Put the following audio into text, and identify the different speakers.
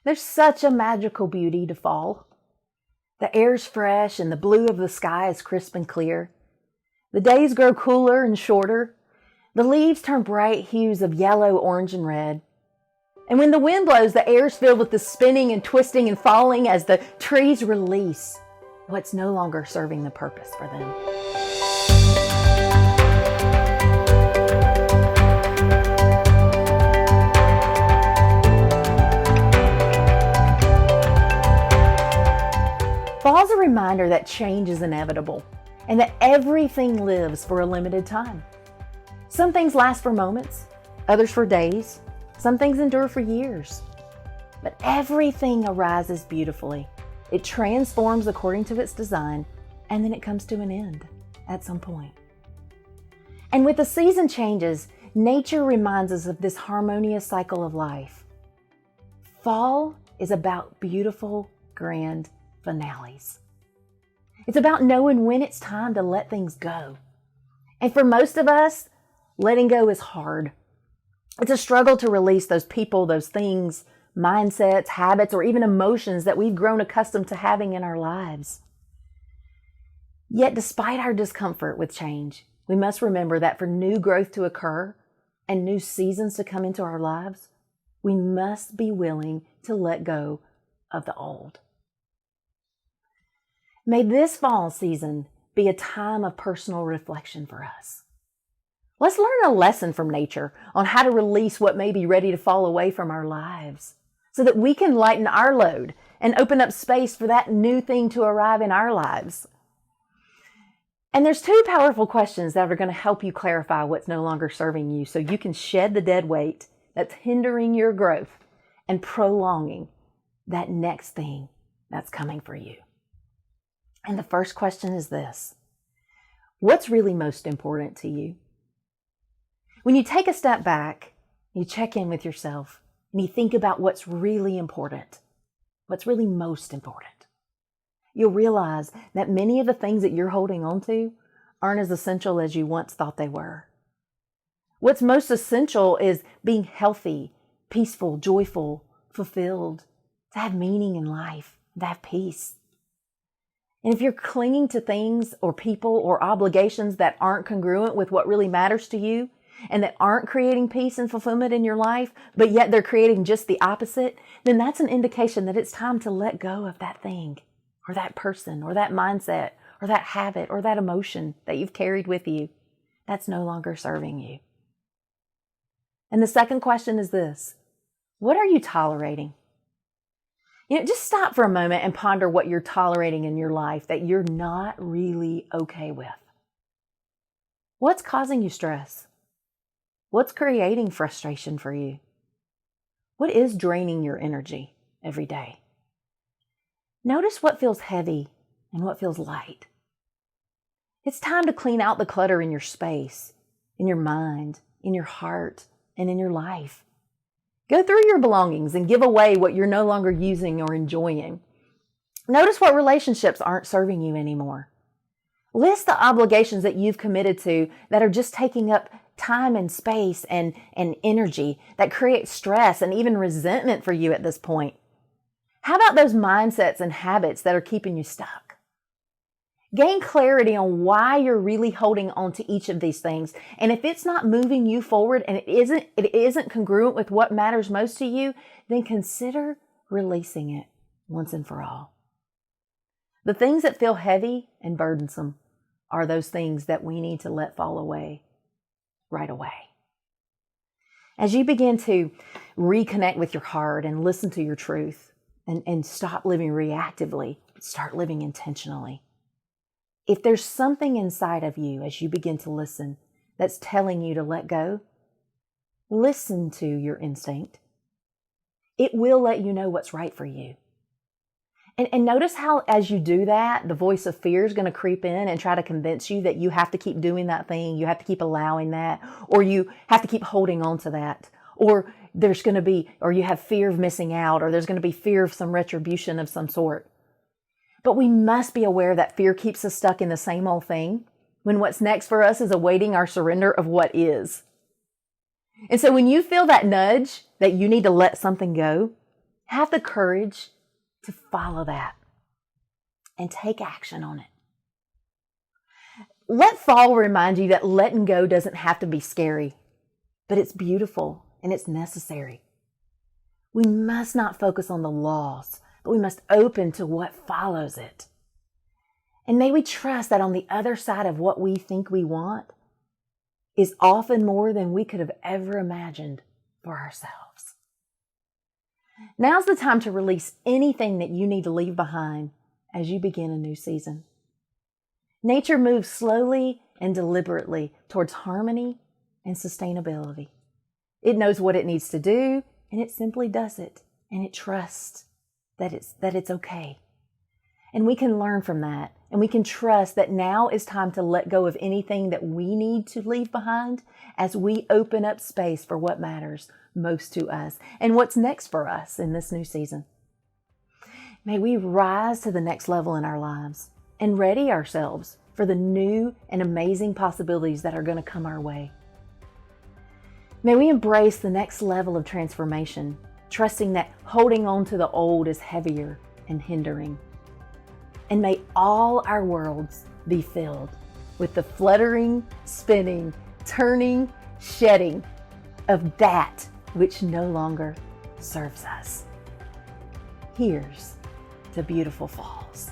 Speaker 1: There's such a magical beauty to fall. The air's fresh and the blue of the sky is crisp and clear. The days grow cooler and shorter. The leaves turn bright hues of yellow, orange, and red. And when the wind blows, the air's filled with the spinning and twisting and falling as the trees release what's no longer serving the purpose for them. Fall's a reminder that change is inevitable and that everything lives for a limited time. Some things last for moments, others for days, some things endure for years. But everything arises beautifully. It transforms according to its design, and then it comes to an end at some point. And with the season changes, nature reminds us of this harmonious cycle of life. Fall is about beautiful, grand finales. It's about knowing when it's time to let things go. And for most of us, letting go is hard. It's a struggle to release those people, those things, mindsets, habits, or even emotions that we've grown accustomed to having in our lives. Yet, despite our discomfort with change, we must remember that for new growth to occur and new seasons to come into our lives, we must be willing to let go of the old. May this fall season be a time of personal reflection for us. Let's learn a lesson from nature on how to release what may be ready to fall away from our lives so that we can lighten our load and open up space for that new thing to arrive in our lives. And there's two powerful questions that are going to help you clarify what's no longer serving you so you can shed the dead weight that's hindering your growth and prolonging that next thing that's coming for you. And the first question is this: what's really most important to you? When you take a step back, you check in with yourself and you think about what's really important, what's really most important, you'll realize that many of the things that you're holding on to aren't as essential as you once thought they were. What's most essential is being healthy, peaceful, joyful, fulfilled, to have meaning in life, to have peace. And if you're clinging to things or people or obligations that aren't congruent with what really matters to you, and that aren't creating peace and fulfillment in your life, but yet they're creating just the opposite, then that's an indication that it's time to let go of that thing, or that person, or that mindset, or that habit, or that emotion that you've carried with you that's no longer serving you. And the second question is this: what are you tolerating? Just stop for a moment and ponder what you're tolerating in your life that you're not really okay with. What's causing you stress? What's creating frustration for you? What is draining your energy every day? Notice what feels heavy and what feels light. It's time to clean out the clutter in your space, in your mind, in your heart, and in your life. Go through your belongings and give away what you're no longer using or enjoying. Notice what relationships aren't serving you anymore. List the obligations that you've committed to that are just taking up time and space and energy, that create stress and even resentment for you at this point. How about those mindsets and habits that are keeping you stuck? Gain clarity on why you're really holding on to each of these things. And if it's not moving you forward and it isn't congruent with what matters most to you, then consider releasing it once and for all. The things that feel heavy and burdensome are those things that we need to let fall away right away. As you begin to reconnect with your heart and listen to your truth and stop living reactively, start living intentionally. If there's something inside of you as you begin to listen that's telling you to let go, listen to your instinct. It will let you know what's right for you. And notice how as you do that, the voice of fear is going to creep in and try to convince you that you have to keep doing that thing, you have to keep allowing that, or you have to keep holding on to that, or you have fear of missing out, or there's going to be fear of some retribution of some sort. But we must be aware that fear keeps us stuck in the same old thing when what's next for us is awaiting our surrender of what is. And so when you feel that nudge that you need to let something go, Have the courage to follow that and take action on it. Let fall remind you that letting go doesn't have to be scary, but it's beautiful and it's necessary. We must not focus on the loss, but we must open to what follows it. And may we trust that on the other side of what we think we want is often more than we could have ever imagined for ourselves. Now's the time to release anything that you need to leave behind as you begin a new season. Nature moves slowly and deliberately towards harmony and sustainability. It knows what it needs to do, and it simply does it, and it trusts that it's okay. And we can learn from that, and we can trust that now is time to let go of anything that we need to leave behind as we open up space for what matters most to us and what's next for us in this new season. May we rise to the next level in our lives and ready ourselves for the new and amazing possibilities that are going to come our way. May we embrace the next level of transformation, trusting that holding on to the old is heavier and hindering. And may all our worlds be filled with the fluttering, spinning, turning, shedding of that which no longer serves us. Here's to beautiful falls.